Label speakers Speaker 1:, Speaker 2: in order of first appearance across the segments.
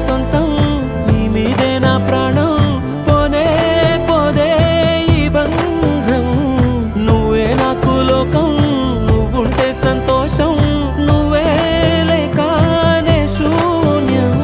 Speaker 1: సొంతం, నీ మీదే నా ప్రాణం, పోనే పోదే ఈ బంధం. నువ్వే నాకు లోకం, నువ్వుంటే సంతోషం, నువ్వే లేకనే శూన్యం.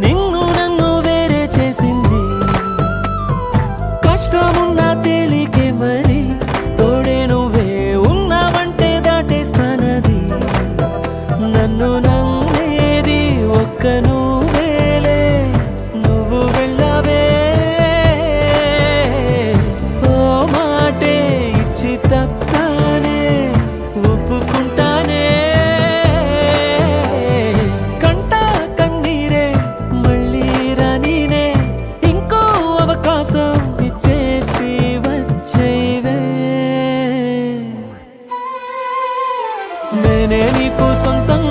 Speaker 1: నిన్ను నన్ను వేరే చేసింది, కష్టమున్నా తేలికే మరి, తోడే నువ్వే ఉన్నావంటే దాటేస్తానది. నన్ను నమ్మేది ఒక్క నువ్వేలే, నువ్వు వెళ్ళవే ఓ మాటే ఇచ్చి తప్పానే ఒప్పుకుంటానే. ఇచ్చేసి వచ్చేవే, నేనే నీకు సొంతం.